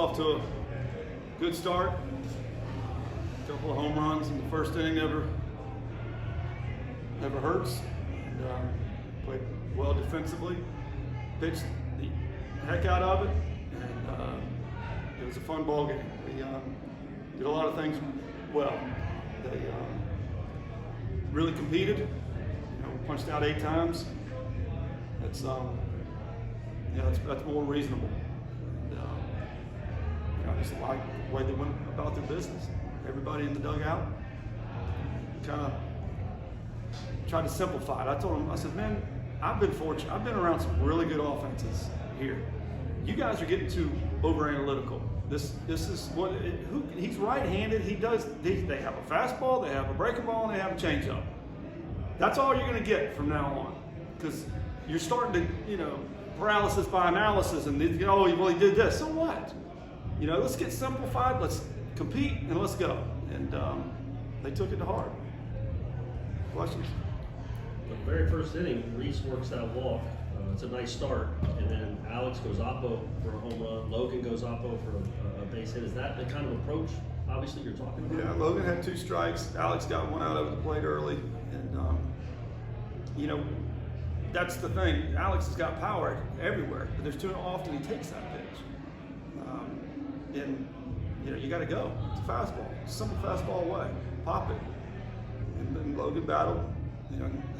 off to a good start. A couple of home runs in the first inning never hurts. And, played well defensively, pitched the heck out of it, and it was a fun ball game. We did a lot of things well. They really competed. Punched out 8 times. That's that's more reasonable. And, I just like the way they went about their business. Everybody in the dugout kind of tried to simplify it. I told them, I said, man, I've been fortunate. I've been around some really good offenses here. You guys are getting too over analytical. This is what he's right-handed. They have a fastball, they have a breaking ball, and they have a changeup. That's all you're going to get from now on, because you're starting to, paralysis by analysis, and he did this. So what? Let's get simplified. Let's compete and let's go. And they took it to heart. Questions? The very first inning, Reese works that walk. It's a nice start, and then Alex goes oppo for a home run. Logan goes oppo for a base hit. Is that the kind of approach, obviously, you're talking about? Yeah, Logan had 2 strikes. Alex got 1 out over the plate early, and that's the thing. Alex has got power everywhere, but there's too often he takes that pitch, and you got to go. It's a fastball, it's a simple fastball away. Pop it, and then Logan battled.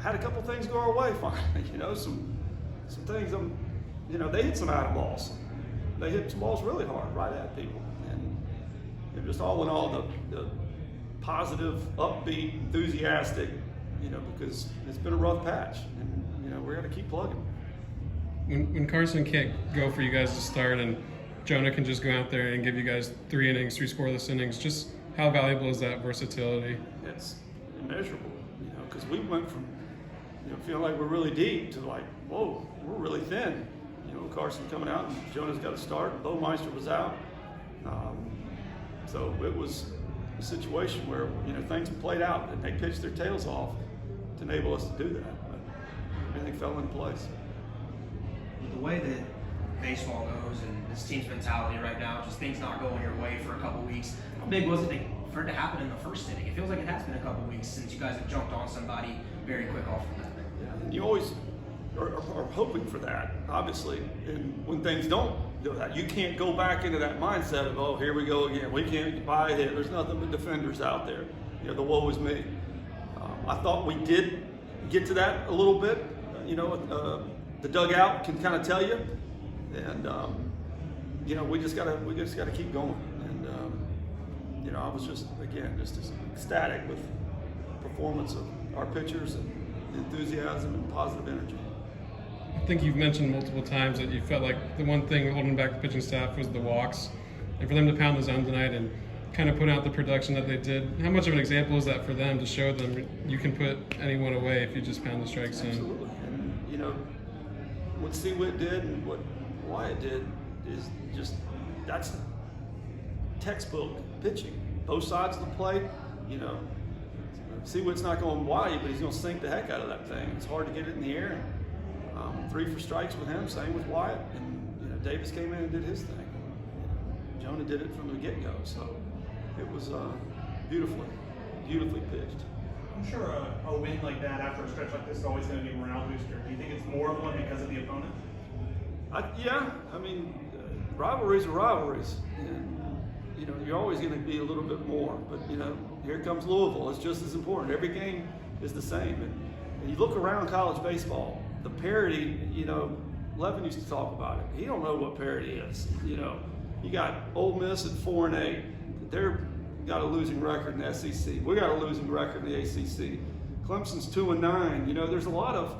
Had a couple things go our way finally. Some things. They hit some out of balls. They hit some balls really hard right at people, and just all in all, the positive, upbeat, enthusiastic. Because it's been a rough patch, and we're going to keep plugging. When Carson can't go for you guys to start, and Jonah can just go out there and give you guys 3 innings, 3 scoreless innings, just how valuable is that versatility? It's immeasurable, because we went from feeling like we're really deep to like, whoa, we're really thin. Carson coming out, and Jonah's got to start. Meister was out, so it was a situation where things played out and they pitched their tails off to enable us to do that. But everything fell into place. The way that baseball goes and this team's mentality right now, just things not going your way for a couple weeks. How big was it for it to happen in the first inning? It feels like it has been a couple weeks since you guys have jumped on somebody very quick off of that. Yeah, and you always are hoping for that, obviously. And when things don't do that, you can't go back into that mindset of, oh, here we go again. We can't buy a hit. There's nothing but defenders out there. The woe is me. I thought we did get to that a little bit. The dugout can kind of tell you, and we just gotta keep going. And I was just ecstatic with the performance of our pitchers and the enthusiasm and positive energy. I think you've mentioned multiple times that you felt like the one thing holding back the pitching staff was the walks, and for them to pound the zone tonight and kind of put out the production that they did. How much of an example is that for them to show them you can put anyone away if you just pound the strikes in? Absolutely. And what Seawitt did and what Wyatt did is just, that's textbook pitching. Both sides of the plate. Seawitt's not going wide, but he's going to sink the heck out of that thing. It's hard to get it in the air. 3 for strikes with him, same with Wyatt. And Davis came in and did his thing. Jonah did it from the get-go. So it was beautifully pitched. I'm sure a win like that after a stretch like this is always going to be a morale booster. Do you think it's more of one because of the opponent? Yeah. Rivalries are rivalries. And, you're always going to be a little bit more. But, here comes Louisville. It's just as important. Every game is the same. And you look around college baseball, the parity, Levin used to talk about it. He don't know what parity is. You got Ole Miss at 4-8. They're got a losing record in the SEC. We got a losing record in the ACC. Clemson's 2-9. There's a lot of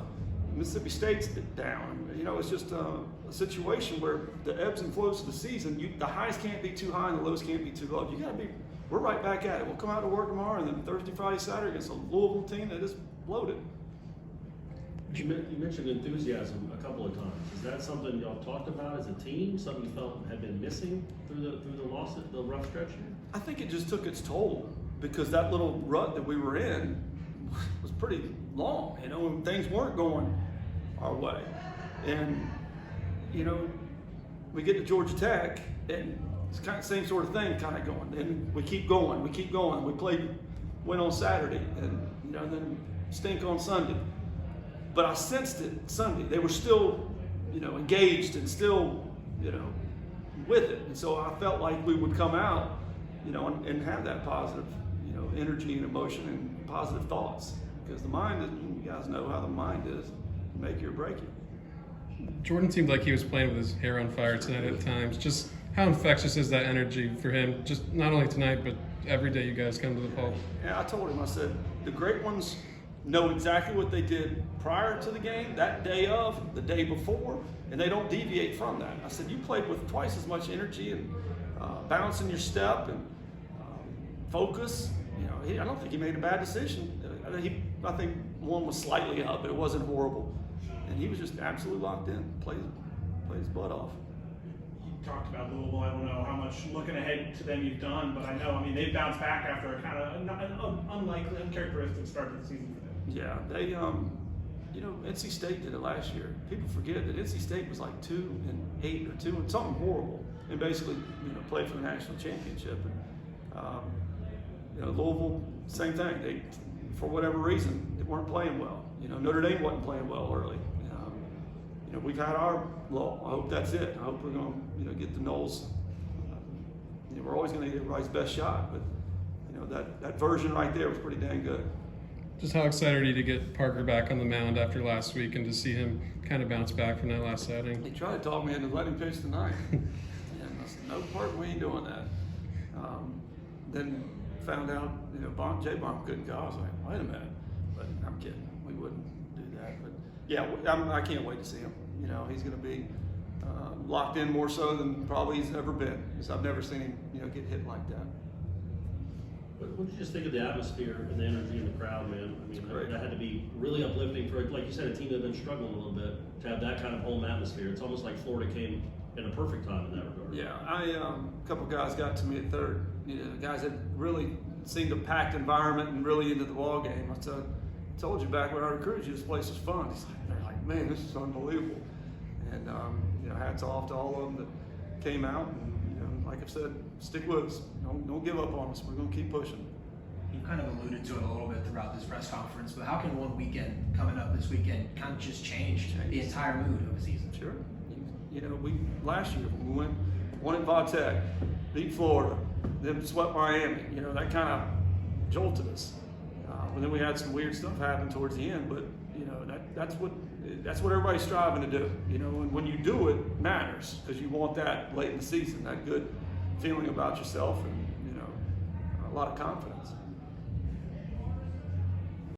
Mississippi State's down. It's just a situation where the ebbs and flows of the season, the highs can't be too high and the lows can't be too low. We're right back at it. We'll come out to work tomorrow, and then Thursday, Friday, Saturday against a Louisville team that is loaded. You mentioned enthusiasm a couple of times. Is that something y'all talked about as a team? Something you felt had been missing through the loss, the rough stretch here? I think it just took its toll because that little rut that we were in was pretty long. And things weren't going our way, and we get to Georgia Tech, and it's kind of same sort of thing kind of going. And we keep going. We win on Saturday, and then stink on Sunday. But I sensed it Sunday. They were still, engaged and still, with it. And so I felt like we would come out, and have that positive, energy and emotion and positive thoughts. Because the mind, you guys know how the mind is, make you or break you. Jordan seemed like he was playing with his hair on fire tonight at times. Just how infectious is that energy for him? Just not only tonight, but every day you guys come to the Pulp. Yeah, I told him, I said, the great ones know exactly what they did prior to the game, that day of, the day before, and they don't deviate from that. I said, you played with twice as much energy and bounce in your step and focus. I don't think he made a bad decision. I think one was slightly up, but it wasn't horrible. And he was just absolutely locked in, played his butt off. You talked about Louisville. I don't know how much looking ahead to them you've done, but I know, they've bounced back after a kind of an unlikely, uncharacteristic start to the season for them. Yeah, they, NC State did it last year. People forget that NC State was like 2-8 or 2 and something horrible, and basically, played for the national championship. And, Louisville, same thing. They, for whatever reason, they weren't playing well. Notre Dame wasn't playing well early. We've had our lull. I hope that's it. I hope we're going to, get the Noles. We're always going to get everybody's best shot, but that version right there was pretty dang good. Just how excited are you to get Parker back on the mound after last week and to see him kind of bounce back from that last outing? He tried to talk me into letting him pitch tonight. And I said, no, Parker, we ain't doing that. Then found out, J. Bomb couldn't go. I was like, wait a minute. But I'm kidding. We wouldn't do that. But yeah, I can't wait to see him. He's going to be locked in more so than probably he's ever been, because I've never seen him, get hit like that. What did you just think of the atmosphere and the energy in the crowd, man? That had to be really uplifting for, like you said, a team that had been struggling a little bit to have that kind of home atmosphere. It's almost like Florida came in a perfect time in that regard. Yeah, a couple guys got to me at third. Guys that really seemed a packed environment and really into the ball game. I told you back when I recruited you, this place was fun. They're like, man, this is unbelievable. And hats off to all of them that came out. And like I've said, stick with us. Don't give up on us. We're going to keep pushing. You kind of alluded to it a little bit throughout this press conference, but how can one weekend coming up this weekend kind of just change the entire mood of a season? Sure. We last year we won at Va Tech, beat Florida, then swept Miami. That kind of jolted us. And then we had some weird stuff happen towards the end, but that's what everybody's striving to do. And when you do it, it matters, because you want that late in the season, that good feeling about yourself, and a lot of confidence.